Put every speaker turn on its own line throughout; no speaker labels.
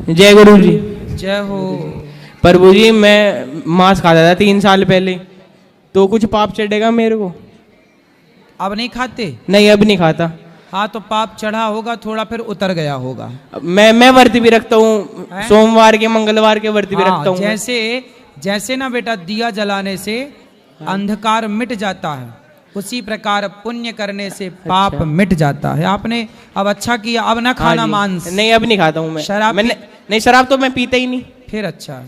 जय गुरु जी।
जय हो।
प्रभु जी मैं मांस खाता था 3 साल पहले, तो कुछ पाप चढ़ेगा मेरे को?
अब नहीं खाते?
नहीं, अब नहीं खाता।
हाँ तो पाप चढ़ा होगा थोड़ा, फिर उतर गया होगा।
मैं व्रत भी रखता हूँ, सोमवार के मंगलवार के व्रत भी रखता हूँ।
जैसे जैसे ना बेटा दिया जलाने से अंधकार मिट जाता है, उसी प्रकार पुण्य करने से पाप मिट जाता है। आपने अब अच्छा किया, अब ना खाना मांस।
नहीं, अब नहीं खाता हूँ मैं।
शराब
नहीं, शराब तो मैं पीता ही नहीं।
फिर अच्छा।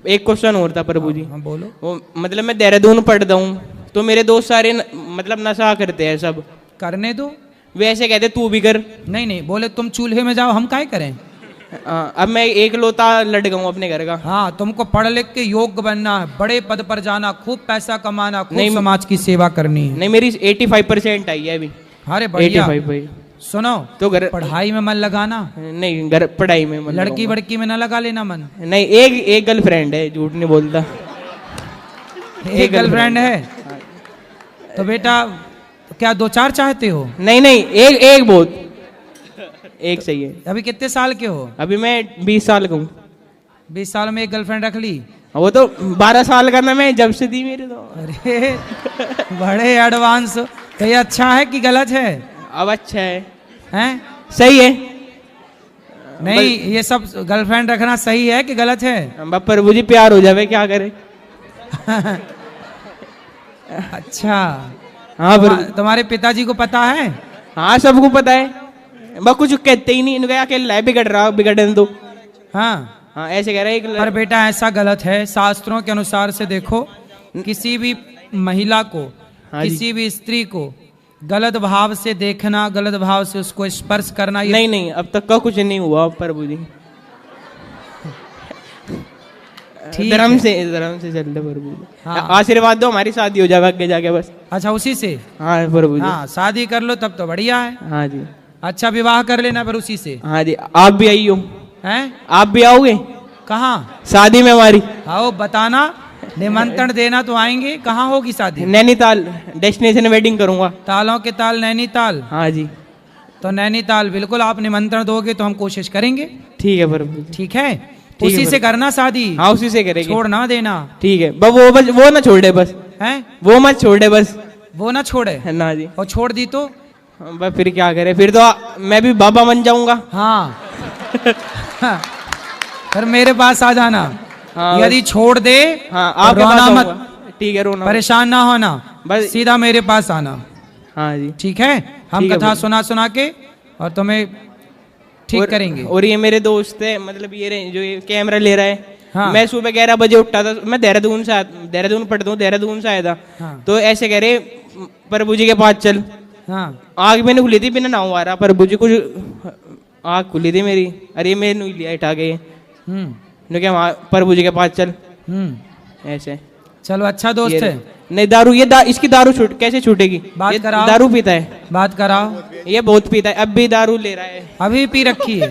एक क्वेश्चन और था प्रभु जी।
हाँ बोलो।
वो मतलब मैं देहरादून पढ़ता हूँ, तो मेरे दोस्त सारे मतलब नशा करते हैं सब।
करने दो।
वे ऐसे कहते तू भी कर।
नहीं नहीं, बोले तुम चूल्हे में जाओ, हम काहे करें।
अब मैं एक लोता लड़का हूँ अपने घर का।
हाँ तुमको पढ़ लिख के योग्य बनना है, बड़े पद पर जाना, खूब पैसा कमाना, खूब समाज की सेवा करनी है।
नहीं, मेरी 85% आई है अभी।
अरे बढ़िया।
85।
सुनो
तो घर
पढ़ाई में मन लगाना।
नहीं, घर पढ़ाई में मन
लड़की बड़की में न लगा लेना मन।
नहीं, एक गर्लफ्रेंड है, झूठ नहीं बोलता।
एक गर्लफ्रेंड है तो बेटा क्या 2-4 चाहते हो?
नहीं, एक बहुत, एक सही है।
अभी कितने साल के हो?
अभी मैं 20 साल का हूँ।
20 साल में एक गर्लफ्रेंड रख ली?
वो तो 12 साल का ना, मैं जब से दी मेरे तो।
अरे बड़े एडवांस। तो ये अच्छा है कि गलत है?
अब अच्छा है।
हैं?
सही है।
नहीं ये सब गर्लफ्रेंड रखना सही है कि गलत है?
प्रभु जी प्यार हो जावे, क्या करे।
अच्छा।
हाँ
तुम्हारे पिताजी को पता है?
हाँ सबको पता है, बस कुछ कहते ही नहीं। इनका अकेला बिगड़ रहा, बिगड़ने दो। हाँ ऐसे कह रहे हैं।
पर बेटा ऐसा गलत है, शास्त्रों के अनुसार से देखो, किसी भी महिला को, किसी भी स्त्री को गलत भाव से देखना, गलत भाव से उसको स्पर्श करना, ये
नहीं, अब तक का कुछ नहीं हुआ प्रभु जी। धर्म से चल रहे प्रभु जी। हाँ। आशीर्वाद दो, हमारी शादी हो जाए आगे जाके बस।
अच्छा उसी से?
हाँ प्रभु जी।
हाँ शादी कर लो तब तो बढ़िया है।
हाँ जी।
अच्छा विवाह कर लेना पर उसी से।
हाँ जी। आप भी आई हो?
हैं?
आप भी आओगे?
कहाँ?
शादी में हमारी।
आओ, बताना, निमंत्रण देना तो आएंगे। कहाँ होगी शादी?
नैनीताल, डेस्टिनेशन वेडिंग करूंगा।
तालों के ताल नैनीताल।
हाँ जी।
तो नैनीताल बिल्कुल आप निमंत्रण दोगे तो हम कोशिश करेंगे।
ठीक है प्रभु।
ठीक है, उसी से करना शादी।
हाँ उसी से करेंगे,
छोड़ ना देना।
ठीक है। बस वो ना छोड़े बस। हैं? वो मत छोड़े बस।
वो ना छोड़े
ना जी।
और छोड़ दी तो
बस फिर क्या करे, फिर तो मैं भी बाबा बन जाऊंगा।
हाँ। फिर मेरे पास आ जाना। हाँ, यदि छोड़ दे
हाँ, आपके
रोना
पास
मत।
ठीक है, रोना
परेशान ना होना, बस सीधा मेरे पास आना।
हाँ जी
ठीक है, हम कथा सुना के और तुम्हें ठीक करेंगे।
और ये मेरे दोस्त है, मतलब ये जो ये कैमरा ले रहा है।
हाँ।
मैं सुबह 11 बजे उठता था, मैं देहरादून पढ़ता हूँ, देहरादून से आया था। हाँ। तो ऐसे कह रहे प्रभु जी के पास चल। हाँ। आग मैंने खुली थी, बिना नाव आ रहा, प्रभु जी कुछ आग खुली थी मेरी। अरे मैं नहीं लिया, उठा गए। क्या प्रभु जी के पास चल। ऐसे
चलो अच्छा दोस्त है।
नहीं दारू, इसकी दारू कैसे छूटेगी?
बात कराओ।
दारू पीता है।
बात कराओ।
ये बहुत पीता है, अब भी दारू ले रहा है।
अभी पी रखी है।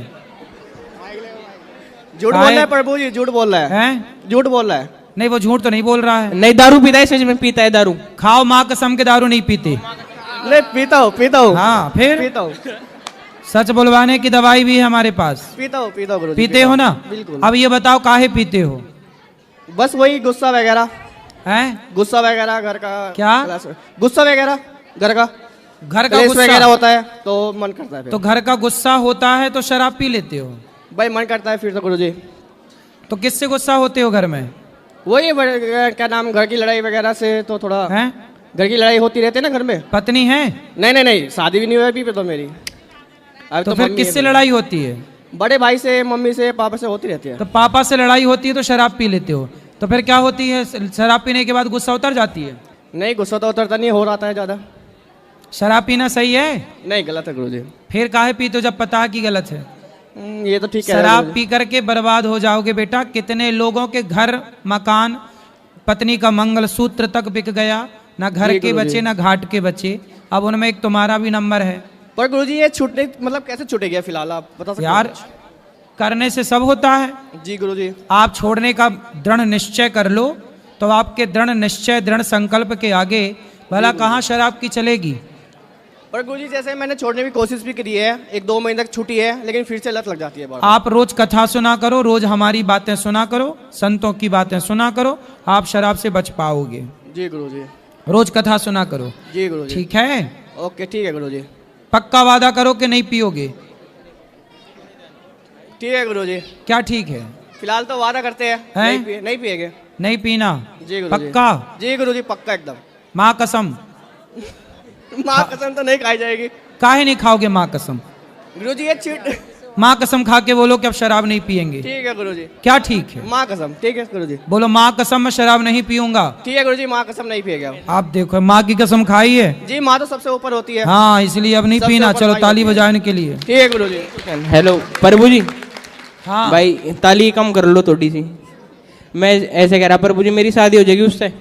झूठ बोल रहा है प्रभु जी, झूठ बोल रहा है। झूठ बोल रहा है।
नहीं वो झूठ तो नहीं बोल रहा है।
नहीं दारू पीता है, सच में पीता है दारू।
खाओ माँ कसम के दारू नहीं पीते।
नहीं पीता हूँ।
हाँ फिर
पीता हूँ।
सच बुलवाने की दवाई भी है हमारे पास।
पीता हूँ गुरुजी।
पीते हो ना?
बिल्कुल।
अब ये बताओ काहे पीते हो?
बस वही गुस्सा वगैरह
है।
गुस्सा वगैरह घर का।
क्या?
गुस्सा वगैरह घर का गुस्सा वगैरह होता है तो मन करता है।
तो घर का गुस्सा होता है तो शराब पी लेते हो?
भाई मन करता है फिर तो गुरुजी।
तो किससे गुस्सा होते हो घर में?
वही क्या नाम, घर की लड़ाई वगैरह से तो थोड़ा है। घर की लड़ाई होती रहती है ना घर में।
पत्नी है?
नहीं, शादी भी नहीं हुई अभी तो मेरी।
तो फिर किससे लड़ाई होती है?
बड़े भाई से, मम्मी से, पापा से होती रहती है।
तो पापा से लड़ाई होती है तो शराब पी लेते हो, तो फिर क्या होती है? शराब पीने के बाद गुस्सा उतर जाती है?
नहीं गुस्सा तो उतरता नहीं, हो रहा है ज्यादा।
शराब पीना सही है?
नहीं गलत है गुरुजी।
फिर काहे पीते हो जब पता है कि गलत है?
ये तो ठीक है।
शराब पी करके बर्बाद हो जाओगे बेटा। कितने लोगों के घर मकान, पत्नी का मंगलसूत्र तक बिक गया, ना घर के बचे ना घाट के बचे। अब उनमें एक तुम्हारा भी नंबर है।
पर गुरुजी ये छूटने मतलब कैसे छूटेगा फिलहाल, आप बता सकते
यार करने से सब होता है।
जी गुरुजी।
आप छोड़ने का दृढ़ निश्चय कर लो तो आपके दृढ़ निश्चय, दृढ़ संकल्प के आगे भला कहाँ शराब की चलेगी।
पर गुरुजी जैसे मैंने छोड़ने की कोशिश भी करी है, 1-2 महीने तक छुट्टी है, लेकिन फिर से लत लग जाती है बार।
आप रोज कथा सुना करो, रोज हमारी बातें सुना करो, संतों की बातें सुना करो, आप शराब से बच पाओगे।
जी गुरुजी।
रोज कथा सुना करो।
जी गुरुजी।
ठीक है?
ओके ठीक है गुरुजी।
पक्का वादा करो कि नहीं पियोगे।
ठीक है गुरुजी।
क्या ठीक है?
फिलहाल तो वादा करते हैं, नहीं पिएंगे।
नहीं पीना?
जी गुरुजी।
पक्का? जी
गुरुजी पक्का एकदम।
माँ कसम?
माँ कसम तो नहीं खाई जाएगी।
काहे नहीं खाओगे माँ कसम?
गुरुजी ये चीट।
माँ कसम खा के बोलो कि अब शराब नहीं पियेंगे।
ठीक है गुरुजी।
क्या ठीक है?
माँ कसम। ठीक है गुरुजी।
बोलो माँ कसम मैं शराब नहीं पीऊंगा।
ठीक है गुरुजी, माँ कसम नहीं पिएगा।
आप देखो माँ की कसम खाई है।
जी माँ तो सबसे ऊपर होती है।
हाँ इसलिए अब नहीं पीना। चलो ताली बजाने के लिए।
ठीक है गुरुजी।
हेलो प्रभु जी।
हाँ
भाई ताली कम कर लो थोड़ी सी। मैं ऐसे कह रहा प्रभु जी, मेरी शादी हो जाएगी उससे?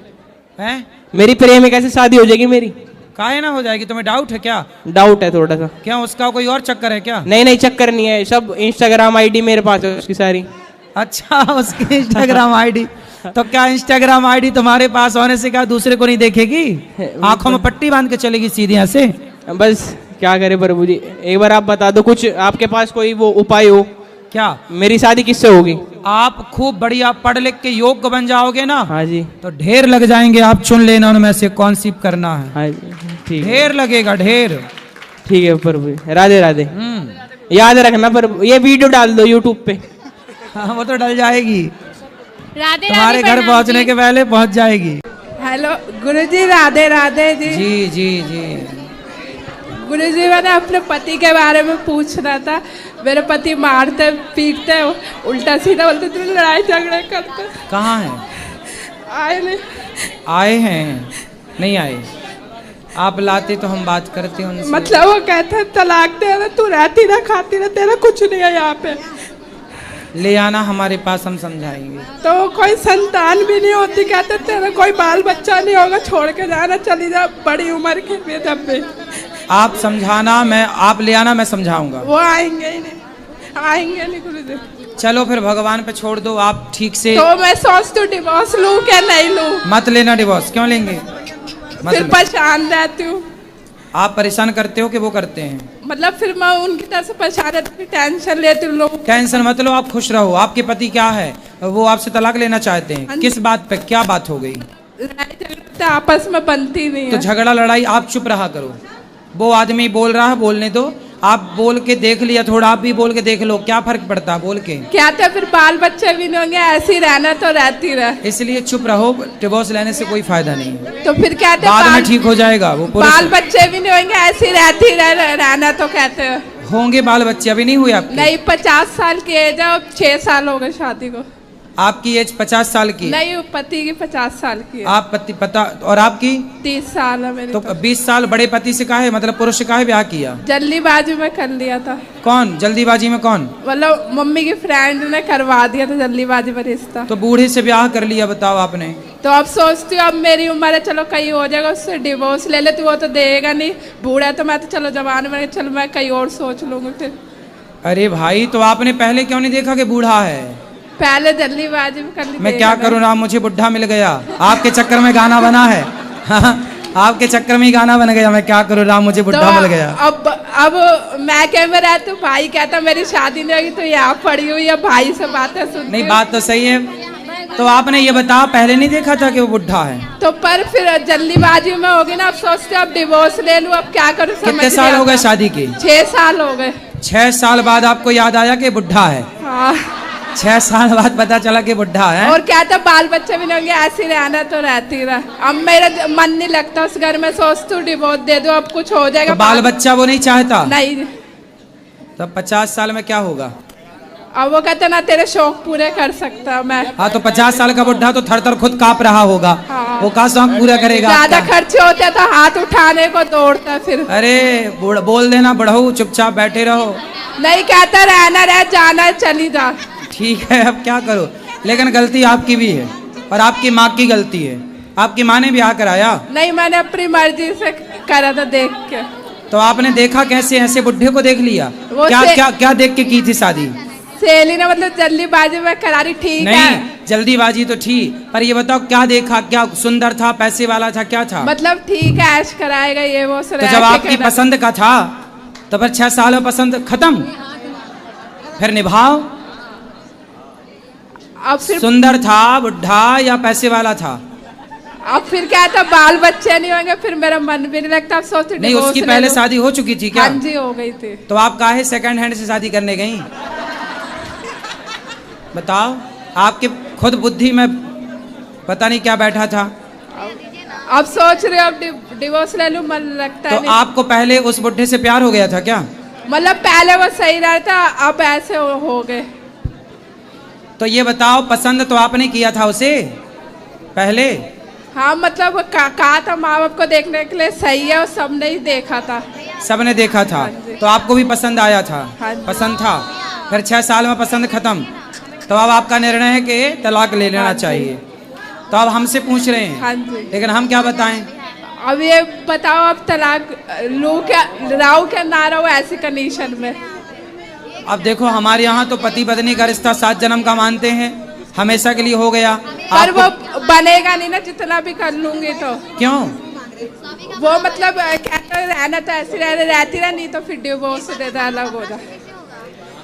हैं?
मेरी प्रेमिका से शादी हो जाएगी मेरी?
काहे ना हो जाएगी? तुम्हें डाउट है क्या?
डाउट है थोड़ा सा।
क्या उसका कोई और चक्कर है क्या?
नहीं नहीं चक्कर नहीं है, सब इंस्टाग्राम आईडी मेरे पास है उसकी सारी।
अच्छा उसकी इंस्टाग्राम आईडी। तो क्या इंस्टाग्राम आईडी तुम्हारे पास होने से क्या दूसरे को नहीं देखेगी? आंखों में पट्टी बांध के चलेगी सीधे यहाँ से?
बस क्या करे प्रभु जी, एक बार आप बता दो कुछ, आपके पास कोई वो उपाय हो।
क्या?
मेरी शादी किससे होगी?
आप खूब बढ़िया पढ़ लिख के योग्य बन जाओगे ना।
हाँ जी।
तो ढेर लग जाएंगे, आप चुन लेना उनमें से कौन सी करना है।
हाँ जी ठीक है।
ढेर लगेगा ढेर।
ठीक है प्रभु जी, राधे राधे। याद रखना प्रभु, ये वीडियो डाल दो यूट्यूब पे।
हाँ वो तो डल जाएगी,
राधे
तुम्हारे
राधे
घर पहुंचने के पहले पहुंच जाएगी।
हेलो गुरुजी, राधे राधे जी।
जी जी जी।
गुरुजी मैंने अपने पति के बारे में पूछना था। मेरे पति मारते पीटते उल्टा सीधा बोलते थे, लड़ाई झगड़े करते।
कहाँ है?
आए नहीं।
आए हैं? नहीं आए? आप लाते तो हम बात करते उनसे।
मतलब वो कहते हैं तलाक दे रहे, तू रहती ना खाती ना, तेरा कुछ नहीं है यहाँ पे।
ले आना हमारे पास, हम समझाएंगे।
तो कोई संतान भी नहीं होती, कहते तेरा कोई बाल बच्चा नहीं होगा, छोड़ के जाना, चली जा बड़ी उम्र की भी तब भी।
आप समझाना, मैं आप ले आना, मैं समझाऊंगा।
वो आएंगे ही नहीं, आएंगे नहीं गुरुजी।
चलो फिर भगवान पे छोड़ दो, आप ठीक से।
तो मैं सोचती हूँ डिवोर्स लूँ क्या नहीं लूँ।
मत लेना डिवोर्स। क्यों लेंगे?
फिर परेशान रहती हूँ।
आप परेशान करते हो कि वो करते हैं?
मतलब फिर मैं उनकी तरफ से परेशान रहती हूँ, टेंशन लेती हूँ लोग।
टेंशन मत लो, आप खुश रहो। आपके पति क्या है, वो आपसे तलाक लेना चाहते हैं? किस बात पे, क्या बात हो गई?
लड़ाई झगड़ा आपस में बनती नहीं
तो
है।
झगड़ा लड़ाई आप चुप रहा करो। वो आदमी बोल रहा है, बोलने दो। आप बोल के देख लिया थोड़ा, आप भी बोल के देख लो, क्या फर्क पड़ता है बोल के? क्या
तो फिर बाल बच्चे भी नहीं होंगे, ऐसे ही रहना तो रहती रहे।
इसलिए चुप रहो, डिवोर्स लेने से कोई फायदा नहीं है।
तो फिर कहते
बाद में ठीक हो जाएगा वो।
बाल बच्चे भी नहीं होंगे, ऐसे ही रहती रहना तो कहते हैं।
होंगे बाल बच्चे, अभी नहीं हुए आपके?
नहीं 50 साल की एज है, अब 6 साल हो गए शादी को।
आपकी एज 50 साल की?
नहीं पति की 50 साल की है।
आप पति पता, और आपकी?
30 साल है मेरी।
तो 20 साल बड़े पति से काहे, मतलब पुरुष से काहे ब्याह किया?
जल्दीबाजी में कर लिया था।
कौन जल्दीबाजी में? कौन?
मतलब मम्मी की फ्रेंड ने करवा दिया था जल्दीबाजी में रिश्ता।
तो बूढ़े से ब्याह कर लिया, बताओ आपने।
तो अब सोचती हूँ अब मेरी उम्र है, चलो कहीं हो जाएगा, उससे डिवोर्स ले लेती, वो तो देगा नहीं। बूढ़ा तो मैं तो चलो जवान में, चलो मैं कहीं और सोच लूंगी फिर।
अरे भाई तो आपने पहले क्यों नहीं देखा कि बूढ़ा है?
पहले जल्दीबाजी में कर ली।
मैं क्या करूँ ना, मुझे बुढ़ा मिल गया। आपके चक्कर में गाना बना है। आपके चक्कर में ही गाना बन गया। मैं क्या करूँ राम, मुझे बुढ़ा मिल गया।
अब मैं क्या में रहती हूँ, भाई कहता मेरी शादी नहीं होगी, तो यहाँ पड़ी हुई है, भाई से बातें सुनती।
नहीं बात तो सही है। तो आपने ये बताया पहले नहीं देखा था कि वो बुढ़ा है?
तो पर फिर जल्दीबाजी में होगी ना, अब सोचते अब डिवोर्स ले लूँ, अब क्या करूँ।
कितने साल हो गए शादी के?
6 साल हो गए।
6 साल बाद आपको याद आया कि बुढ़ा है?
हाँ
6 साल बाद पता चला कि बुढ़ा है।
और क्या था, बाल बच्चे भी नहीं होंगे, ऐसी रहना तो रहती रहा। अब मेरा मन नहीं लगता उस घर में, सोचती हूँ डिवोर्स दे दो, अब कुछ हो जाएगा।
तो बाल बच्चा वो नहीं चाहता?
नहीं।
तब 50 साल में क्या होगा?
अब वो कहते ना तेरे शौक पूरे कर सकता मैं।
हाँ तो 50 साल का बुढ़ा तो थर थर खुद कांप रहा होगा।
हाँ।
वो का शौक पूरा करेगा?
ज्यादा खर्चे होते तो हाथ उठाने को दौड़ता फिर।
अरे बोल देना बढ़ऊ, चुपचाप बैठे रहो।
नहीं कहता रहना रह, जाना चली जा।
ठीक है अब क्या करो, लेकिन गलती आपकी भी है और आपकी माँ की गलती है। आपकी माँ ने ब्याह कराया?
नहीं मैंने अपनी मर्जी से करा था, देख के।
तो आपने देखा कैसे? ऐसे बुढ़े को देख लिया? क्या क्या क्या देख के की थी शादी?
सहेली ने मतलब जल्दीबाजी में करा रही। ठीक है
जल्दीबाजी तो थी, पर ये बताओ क्या देखा, क्या सुंदर था, पैसे वाला था, क्या था?
मतलब ठीक है, ऐश कराएगा ये वो
तो जब आपकी पसंद का था तो फिर 6 साल में पसंद खत्म, फिर निभाओ।
अब फिर
सुंदर था, बुढ़ा या पैसे वाला था?
अब फिर क्या था, बाल बच्चे नहीं होंगे, फिर मेरा मन भी नहीं लगता। अब सोचती
नहीं, उसकी पहले शादी हो चुकी थी क्या?
हाँ जी, हो गई थी।
तो आप काहे सेकंड हैंड से शादी करने गई? बताओ, आपके खुद बुद्धि में पता नहीं क्या बैठा था।
अब सोच रहे हो अब डिवोर्स ले लूं, मन लगता है
तो
नहीं।
आपको पहले उस बुढ़े से प्यार हो गया था क्या?
मतलब पहले वो सही रहता, अब ऐसे हो गए।
तो ये बताओ, पसंद तो आपने किया था उसे पहले?
हाँ, मतलब कहा था माँ बाप को देखने के लिए सही है, और सबने ही देखा था।
सबने देखा था,
हाँ जी।
तो आपको भी पसंद आया था?
हाँ जी।
पसंद था, फिर 6 साल में पसंद खत्म, तो अब आपका निर्णय है कि तलाक ले लेना
हाँ जी।
चाहिए। तो अब हमसे पूछ रहे हैं,
हाँ जी।
लेकिन हम क्या बताएं?
अब ये बताओ, अब तलाक लूं क्या, राहु क्या ना राहु ऐसी कंडीशन में?
अब देखो, हमारे यहाँ तो पति पत्नी का रिश्ता 7 जन्म का मानते हैं, हमेशा के लिए हो गया।
पर वो बनेगा नहीं ना, जितना भी कर लूंगी तो।
क्यों?
वो मतलब कहते रहना तो ऐसी रहती रह, नहीं तो फिर डिवोर्स दे दे, अलग हो जाए।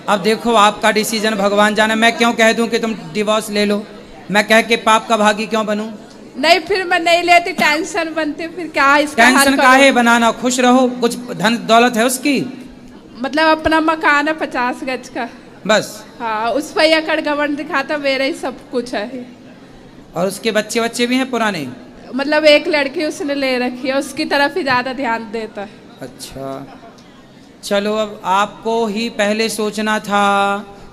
अब देखो, आपका डिसीजन भगवान जाने। मैं क्यों कह दूं कि तुम डिवोर्स ले लो? मैं कह के पाप का भागी क्यों बनूं?
नहीं, फिर मैं नहीं लेती, टेंशन बनती, फिर क्या इसका हल
टेंशन
करूं?
काहे बनाना, खुश रहो। कुछ धन दौलत है उसकी?
मतलब अपना मकान है 50 गज का,
बस।
हाँ, उस पर यह कड़गवन दिखाता, मेरा ही सब कुछ है।
और उसके बच्चे भी हैं पुराने?
मतलब एक लड़की उसने ले रखी है, उसकी तरफ ही ज्यादा ध्यान देता है।
अच्छा, चलो, अब आपको ही पहले सोचना था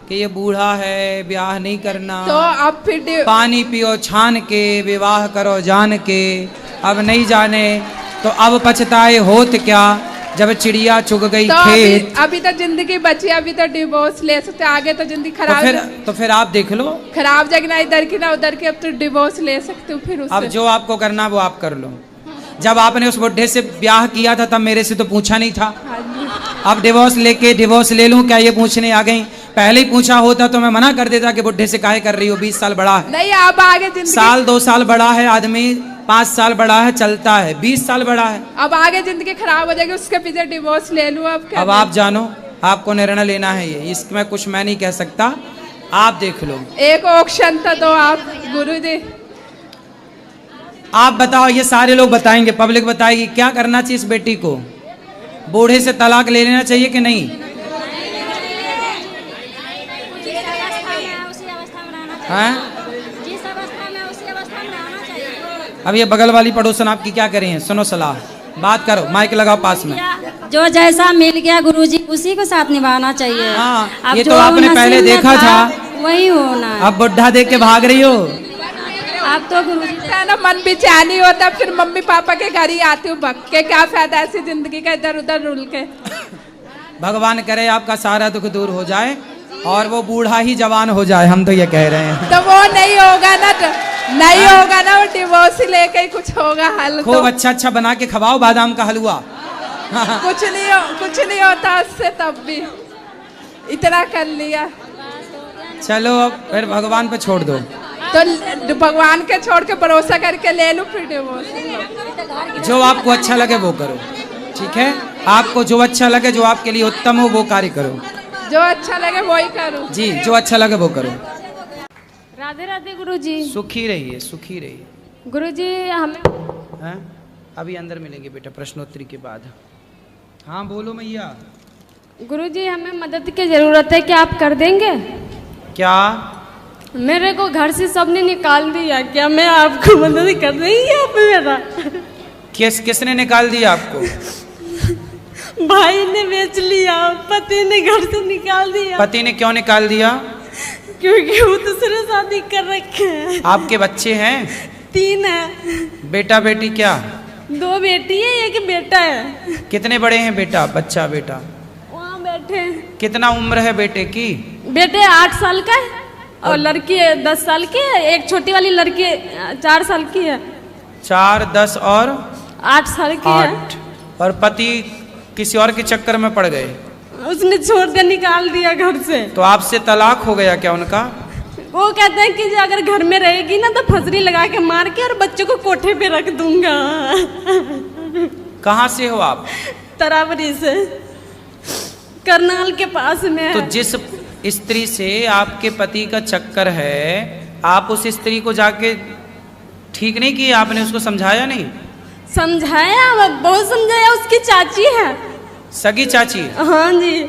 कि ये बूढ़ा है, ब्याह नहीं करना।
तो अब फिर
पानी पियो छान के, विवाह करो जान के। अब नहीं जाने तो अब पछताए होत क्या, जब चिड़िया चुग गई
तो
खेत।
अभी तो जिंदगी बची, अभी तो डिवोर्स ले सकते, आगे तो जिंदगी खराब।
तो फिर आप देख लो,
खराब जगह ना इधर की ना उधर की, अब तो डिवोर्स ले सकते हो फिर उससे।
अब जो आपको करना वो आप कर लो। जब आपने उस बुढ़े से ब्याह किया था तब मेरे से तो पूछा नहीं था।
हाँ जी।
अब डिवोर्स ले लूं क्या, ये पूछने आ गई? पहले ही पूछा होता तो मैं मना कर देता कि बुढ़े से काहे कर रही हो, 20 साल बड़ा है।
नहीं, अब आगे जिंदगी,
साल 2 साल बड़ा है आदमी, 5 साल बड़ा है चलता है, 20 साल बड़ा है।
अब आगे जिंदगी खराब हो जाएगी, उसके पीछे डिवोर्स ले लूं अब क्या?
अब आप जानो, आपको निर्णय लेना है ये, इसमें कुछ मैं नहीं कह सकता, आप देख लो।
एक ऑप्शन तो दो आप गुरुजी।
आप बताओ, ये सारे लोग बताएंगे, पब्लिक बताएगी, क्या करना चाहिए इस बेटी को? बूढ़े से तलाक ले लेना चाहिए कि नहीं? हैं? अब ये बगल वाली पड़ोसन आपकी क्या करें हैं? सुनो सलाह, बात करो, माइक लगाओ पास में।
जो जैसा मिल गया गुरुजी, उसी को साथ निभाना चाहिए।
हाँ,
अब
ये
जो
तो आपने पहले
नसीब में
देखा था,
वही होना है।
अब बुढ़ा देख के भाग रही हो।
अब तो गुरुजी
ना मन बेचैनी होता, फिर मम्मी पापा के घर ही आती हूँ भग के, क्या फायदा ऐसी जिंदगी का इधर उधर रुल के।
भगवान करे आपका सारा दुख दूर हो जाए और वो बूढ़ा ही जवान हो जाए, हम तो ये कह रहे हैं।
तो वो नहीं होगा ना, नहीं होगा ना, वो डिवोर्स ही लेके ही कुछ होगा हल।
खूब
तो
अच्छा अच्छा बना के खवाओ बादाम का हलवा।
कुछ नहीं होता उससे, तब भी इतना कर लिया।
चलो, अब फिर भगवान पे छोड़ दो।
तो भगवान के छोड़ के भरोसा करके ले लो फिर डिवोर्स।
जो आपको अच्छा लगे वो करो, ठीक है? आपको जो अच्छा लगे, जो आपके लिए उत्तम हो वो कार्य करो।
जो अच्छा लगे वही करो
जी, जो अच्छा लगे वो करो।
राधे राधे गुरुजी।
सुखी रहिए, सुखी रहिए।
गुरुजी हमें
हैं? अभी अंदर मिलेंगे बेटा प्रश्नोत्तरी के बाद। हाँ बोलो मैया।
गुरुजी हमें मदद की जरूरत है, क्या आप कर देंगे?
क्या?
मेरे को घर से सबने निकाल दिया, क्या मैं आपको मदद कर देंगे आप मेरा?
किसने निकाल दिया आपको?
भाई ने बेच लिया, पति ने घर से निकाल दिया।
पति ने क्यों निकाल दिया?
क्योंकि वो दूसरे शादी कर रखे हैं।
आपके बच्चे हैं?
3 है।
बेटा बेटी क्या?
2 बेटी है, 1 बेटा है।
कितने बड़े हैं बेटा, बच्चा बेटा?
वहाँ बैठे हैं।
कितना उम्र है बेटे की?
बेटे 8 साल का है और लड़की 10 साल की है। एक छोटी वाली लड़की 4 साल की है।
4, 10 और
8 साल की है।
8। और पति किसी और के चक्कर में पड़ गए?
उसने छोड़ के निकाल दिया घर से।
तो आपसे तलाक हो गया क्या उनका?
वो कहते हैं कि जो अगर घर में रहेगी ना तो फसरी लगा के मार के और बच्चों को कोठे पे रख दूंगा।
कहाँ से हो आप?
तरावरी से, करनाल के पास में है।
तो जिस स्त्री से आपके पति का चक्कर है, आप उस स्त्री को जाके ठीक नहीं किया आपने? उसको समझाया नहीं?
समझाया, बहुत समझाया। उसकी चाची है,
सगी चाची।
हाँ जी।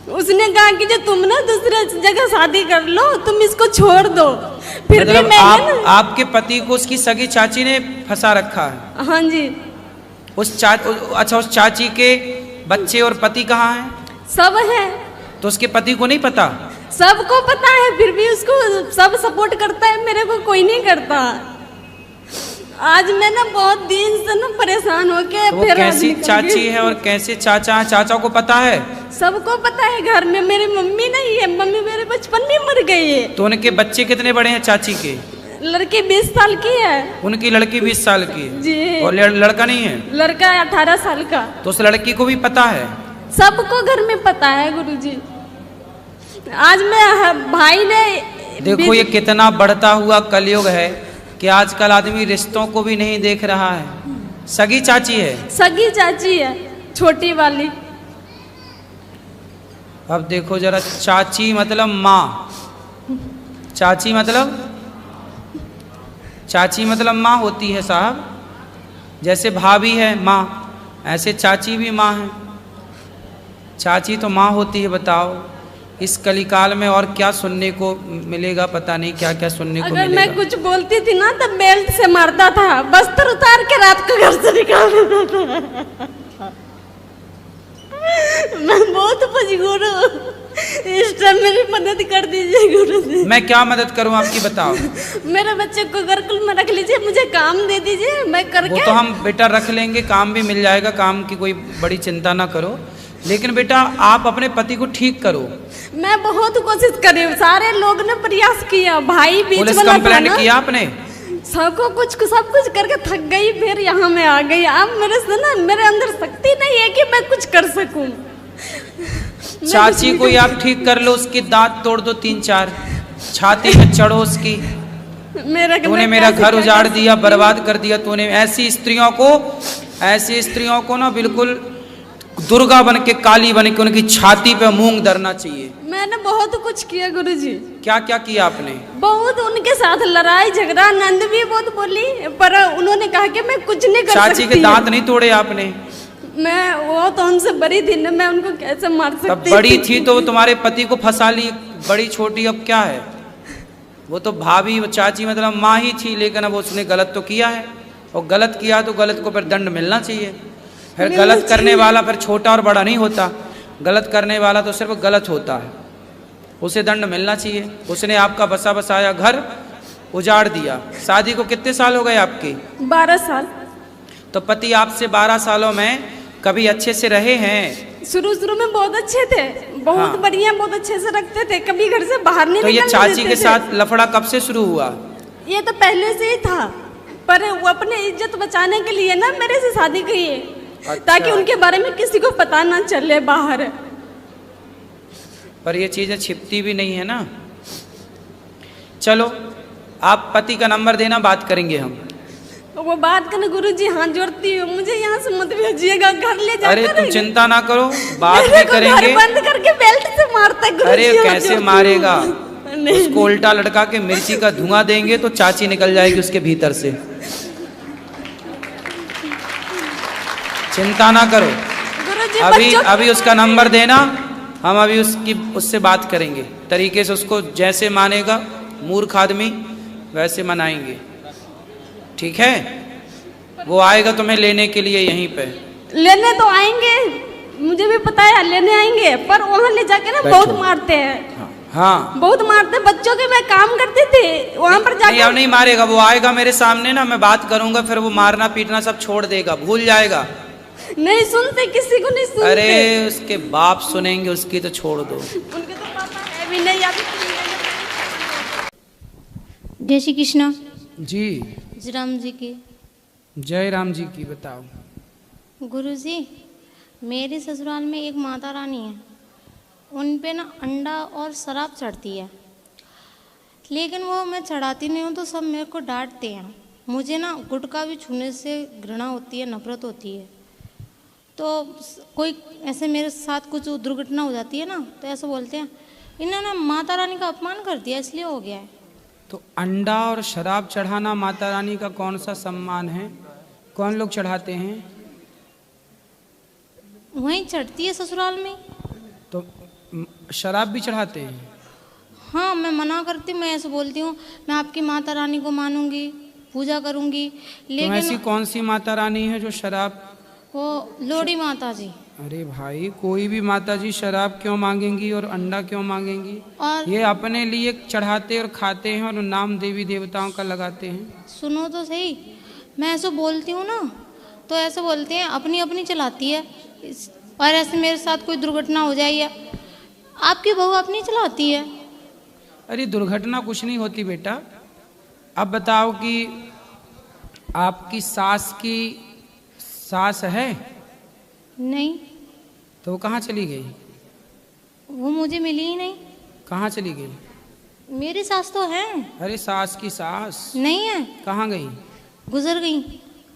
उसने कहा कि जो तुम ना दूसरे जगह शादी कर लो, तुम इसको छोड़ दो। फिर भी
मतलब
मैंने
आपके पति को उसकी सगी चाची ने फंसा रखा है?
हाँ जी।
अच्छा, उस चाची के बच्चे और पति कहाँ हैं?
सब है।
तो उसके पति को नहीं पता?
सबको पता है, फिर भी उसको सब सपोर्ट करता है, मेरे को कोई नहीं करता। आज मैं ना बहुत दिन से ना परेशान होके
तो फिर कैसी चाची है और कैसे चाचा है? चाचा को पता है?
सबको पता है घर में। मेरी मम्मी नहीं है, मम्मी मेरे बचपन में मर गई है।
तो उनके बच्चे कितने बड़े हैं चाची के?
लड़की 20 साल की है।
उनकी लड़की 20 साल की है
जी।
और लड़का नहीं है?
लड़का 18 साल का।
तो उस लड़की को भी पता है?
सबको घर में पता है गुरुजी। आज मैं भाई ने
देखो ये कितना बढ़ता हुआ कलयुग है कि आजकल आदमी रिश्तों को भी नहीं देख रहा है। सगी चाची है?
सगी चाची है, छोटी वाली।
अब देखो जरा, चाची मतलब माँ, चाची मतलब माँ होती है साहब। जैसे भाभी है माँ, ऐसे चाची भी माँ है। चाची तो माँ होती है। बताओ इस कलिकाल में और क्या सुनने को मिलेगा, पता नहीं क्या क्या सुनने को मिलेगा।
अगर मैं कुछ बोलती थी ना तो बेल्ट से मारता था, बस्तर उतार के रात को घर से निकाल देता था। मैं बहुत मजबूर हूँ, इस टाइम मेरी मदद कर दीजिए गुरु जी।
मैं क्या मदद करूँ आपकी, बताओ।
मेरे बच्चे को गुरुकुल में रख लीजिए, मुझे काम दे दीजिए, मैं करके।
वो तो हम बेटा रख लेंगे, काम भी मिल जाएगा, काम की कोई बड़ी चिंता ना करो। लेकिन बेटा आप अपने पति को ठीक करो।
मैं बहुत कोशिश करी, सारे लोग ने प्रयास किया, भाई बीच
पुलिस
वाला
कंप्लेंट किया आपने?
सब कुछ करके थक गई, फिर यहाँ में आ गई। अब मेरे से ना, मेरे अंदर शक्ति नहीं है कि मैं कुछ कर सकूं।
चाची को आप ठीक कर लो, उसके दांत तोड़ दो 3-4, छाती में चढ़ो उसकी। तूने मेरा घर उजाड़ दिया, बर्बाद कर दिया तूने। ऐसी स्त्रियों को ना बिल्कुल दुर्गा बन के, काली बन के उनकी छाती पे मूंग धरना चाहिए।
मैंने बहुत कुछ किया गुरुजी।
क्या क्या किया आपने?
बहुत उनके साथ लड़ाई झगड़ा, नंद भी बहुत बोली, पर उन्होंने कहा कि मैं कुछ नहीं कर सकती।
चाची के दांत नहीं तोड़े आपने?
मैं वो तो उनसे बड़ी थी ना, मैं उनको कैसे मार सकती?
तब बड़ी थी तो तुम्हारे पति को फंसा ली, बड़ी छोटी अब क्या है? वो तो भाभी, वो चाची मतलब माँ ही थी, लेकिन अब उसने गलत तो किया है, और गलत किया तो गलत को फिर दंड मिलना चाहिए। फिर गलत करने वाला फिर छोटा और बड़ा नहीं होता, गलत करने वाला तो सिर्फ गलत होता है, उसे दंड मिलना चाहिए। उसने आपका बसा बसाया घर उजाड़ दिया। शादी को कितने साल हो गए आपके?
12 साल।
तो पति आपसे 12 सालों में कभी अच्छे से रहे हैं?
शुरू में बहुत अच्छे थे, बहुत बढ़िया, बहुत अच्छे से रखते थे, कभी घर से बाहर नहीं निकलने
देते थे। तो ये चाची के साथ लफड़ा कब से शुरू हुआ?
ये तो पहले से ही था, पर वो अपने इज्जत बचाने के लिए ना मेरे से शादी की है। अच्छा। ताकि उनके बारे में किसी को पता ना चले बाहर।
पर ये चीजें छिपती भी नहीं है ना। चलो आप पति का नंबर देना, बात करेंगे हम।
वो बात करना गुरुजी, हाथ जोड़ती हूँ, मुझे यहाँ से मत भेजिएगा, घर ले जाकर।
अरे तुम चिंता ना करो, बात भी करेंगे।
बंद करके बेल्ट से मारता है।
अरे कैसे मारेगा? उसको उल्टा लटका के मिर्ची का धुआं देंगे तो चाची निकल जाएगी उसके भीतर से। चिंता ना करो, अभी उसका नंबर देना, हम अभी उससे बात करेंगे तरीके से। उसको जैसे मानेगा मूर्ख आदमी वैसे मनाएंगे, ठीक है? वो आएगा तुम्हें लेने के लिए, यहीं पे
लेने तो आएंगे, मुझे भी पता है लेने आएंगे, पर वहाँ ले जाके ना बहुत मारते हैं।
हाँ
बहुत मारते। बच्चों के मैं काम करती थी वहाँ पर जाकर।
नहीं, नहीं मारेगा, वो आएगा मेरे सामने ना, मैं बात करूंगा, फिर वो मारना पीटना सब छोड़ देगा, भूल जाएगा।
नहीं सुनते, किसी को नहीं सुनते।
अरे उसके बाप सुनेंगे, उसकी तो छोड़ दो।
उनके तो पापा है भी नहीं।
जय श्री कृष्ण
जी।
जय राम जी की।
जय राम जी की। बताओ
गुरुजी, मेरे ससुराल में एक माता रानी है, उन पे ना अंडा और शराब चढ़ती है। लेकिन वो मैं चढ़ाती नहीं हूँ तो सब मेरे को डांटते हैं। मुझे ना गुटखा भी छूने से घृणा होती है, नफरत होती है। तो कोई ऐसे मेरे साथ कुछ दुर्घटना हो जाती है ना तो ऐसे बोलते हैं इन्होंने माता रानी का अपमान कर दिया इसलिए हो गया है।
तो अंडा और शराब चढ़ाना माता रानी का कौन सा सम्मान है? कौन लोग चढ़ाते हैं?
वहीं चढ़ती है ससुराल में।
तो शराब भी चढ़ाते हैं?
हाँ, मैं मना करती हूँ, मैं ऐसे बोलती हूँ मैं आपकी माता रानी को मानूंगी, पूजा करूंगी।
तो
लेकिन
ऐसी कौन सी माता रानी है जो शराब?
वो लोड़ी माता जी।
अरे भाई, कोई भी माता जी शराब क्यों मांगेंगी और अंडा क्यों मांगेंगी?
और
ये अपने लिए चढ़ाते और खाते हैं और नाम देवी देवताओं का लगाते हैं।
सुनो तो सही, मैं ऐसे बोलती हूँ ना तो ऐसे बोलते हैं अपनी अपनी चलाती है। और ऐसे मेरे साथ कोई दुर्घटना हो जाए या आपकी बहू अपनी चलाती है।
अरे दुर्घटना कुछ नहीं होती बेटा। अब बताओ कि आपकी सास की सास है?
नहीं।
तो वो कहाँ चली गई?
वो मुझे मिली ही नहीं।
कहाँ चली गई?
मेरी सास तो है।
अरे सास की सास
नहीं है।
कहाँ गई?
गुजर गई।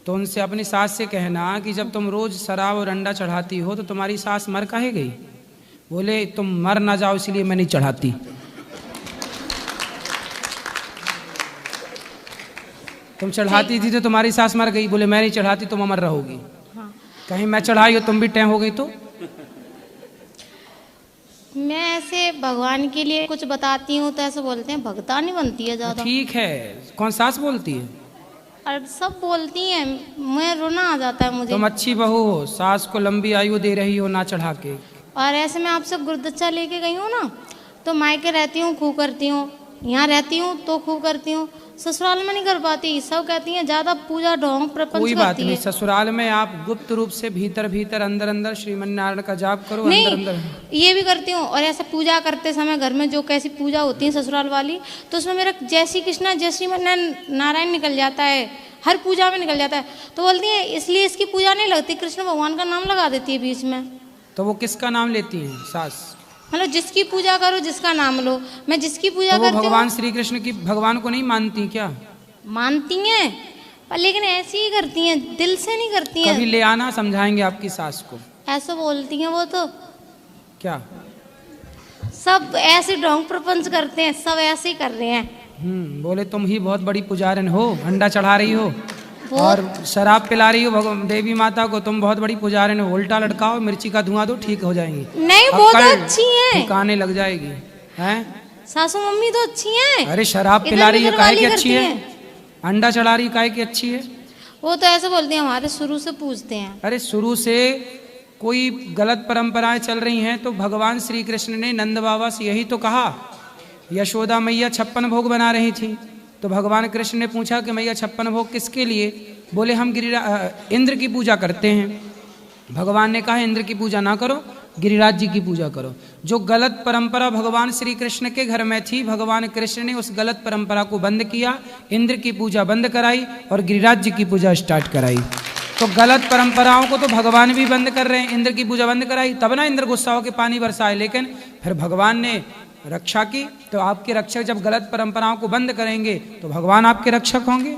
तो उनसे अपनी सास से कहना कि जब तुम रोज शराब और अंडा चढ़ाती हो तो तुम्हारी सास मर काहे गई? बोले तुम मर ना जाओ इसलिए मैं नहीं चढ़ाती। तुम चढ़ाती थी तो तुम्हारी सास मर गई, बोले मैं नहीं चढ़ाती तुम अमर रहोगी।
हाँ।
कहीं मैं चढ़ाई हो तुम भी टैं हो गई तो?
मैं ऐसे भगवान के लिए कुछ बताती हूँ तो ऐसे बोलते हैं भगता नहीं बनती है ज्यादा।
ठीक है, कौन सास बोलती है?
और सब बोलती हैं, मैं रोना आ जाता है मुझे।
तुम अच्छी बहू हो, सास को लंबी आयु दे रही हो ना चढ़ा के।
और ऐसे मैं आपसे गुरुदक्षा लेके गई हूँ ना तो मायके रहती हूँ खूब करती हूँ, यहाँ रहती हूँ तो खूब करती हूँ, ससुराल में नहीं कर पाती। सब कहती हैं ज्यादा पूजा ढोंग प्रपंच
कोई बात
करती
नहीं,
है।
ससुराल में आप गुप्त रूप से भीतर भीतर अंदर अंदर श्रीमन नारायण का जाप करो।
नहीं,
अंदर अंदर
ये भी करती हूँ। और ऐसे पूजा करते समय घर में जो कैसी पूजा होती है ससुराल वाली तो उसमें मेरा जय श्री कृष्णा जय श्रीमन नारायण निकल जाता है, हर पूजा में निकल जाता है। तो बोलती है इसलिए इसकी पूजा नहीं लगती, कृष्ण भगवान का नाम लगा देती है बीच में।
तो वो किसका नाम लेती हैं सास?
मतलब जिसकी पूजा करो जिसका नाम लो, मैं जिसकी पूजा
तो वो
करती
भगवान
हूँ।
श्री कृष्ण की भगवान को नहीं मानती क्या?
मानती हैं पर लेकिन ऐसी ही करती हैं, दिल से नहीं करती
कभी
हैं।
ले आना, समझाएंगे आपकी सास को।
ऐसे बोलती हैं वो तो
क्या?
सब ऐसे ढोंग प्रपंच करते हैं, सब ऐसे ही कर रहे हैं।
बोले तुम ही बहुत बड़ी पुजारन हो, अंडा चढ़ा रही हो
वो
और शराब पिला रही हो देवी माता को, तुम बहुत बड़ी पुजारन हो। उल्टा लटकाओ, मिर्ची का धुआं दो, ठीक हो जाएंगी।
नहीं, वो तो अच्छी हैं,
काने लग जाएगी। हैं
सासू मम्मी तो अच्छी हैं।
अरे शराब पिला रही है काहे की अच्छी है? अंडा चढ़ा रही काहे की अच्छी है?
वो तो ऐसे बोलते हैं हमारे शुरू से पूछते हैं।
अरे शुरू से कोई गलत परंपराएं चल रही हैं तो भगवान श्री कृष्ण ने नंद बाबा से यही तो कहा। यशोदा मैया 56 भोग बना रही थी तो भगवान कृष्ण ने पूछा कि मैया 56 भोग किसके लिए? बोले हम इंद्र की पूजा करते हैं। भगवान ने कहा इंद्र की पूजा ना करो, गिरिराज जी की पूजा करो। जो गलत परंपरा भगवान श्री कृष्ण के घर में थी, भगवान कृष्ण ने उस गलत परंपरा को बंद किया, इंद्र की पूजा बंद कराई और गिरिराज जी की पूजा स्टार्ट कराई। तो गलत परंपराओं को तो भगवान भी बंद कर रहे हैं, इंद्र की पूजा बंद कराई, तब ना इंद्र गुस्सा होकर पानी बरसाए। लेकिन फिर भगवान ने रक्षा की, तो आपके रक्षक जब गलत परंपराओं को बंद करेंगे तो भगवान आपके रक्षक होंगे।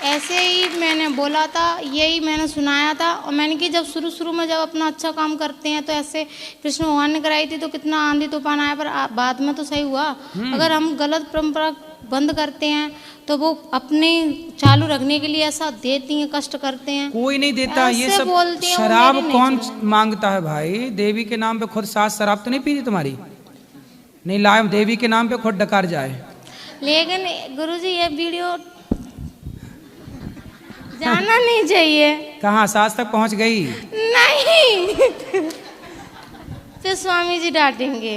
ऐसे ही मैंने बोला था, यही मैंने सुनाया था। और मैंने कि जब शुरू में जब अपना अच्छा काम करते हैं तो ऐसे कृष्ण भगवान ने कराई थी तो कितना आंधी तूफान आया, पर बाद में तो सही हुआ। अगर हम गलत परंपरा बंद करते हैं तो वो अपने चालू रखने के लिए ऐसा देती हैं, कष्ट करते हैं।
कोई नहीं देता ये
ऐसे
सब।
बोलती हैं, वो
शराब
मेरी
कौन
नहीं
मांगता है भाई? देवी के नाम पे खुद सास शराब तो नहीं पीती तुम्हारी? नहीं लाए देवी के नाम पे खुद डकार जाए।
लेकिन गुरुजी ये वीडियो जाना नहीं चाहिए।
कहाँ सास तक पहुंच गई?
नहीं फिर स्वामी जी डांटेंगे।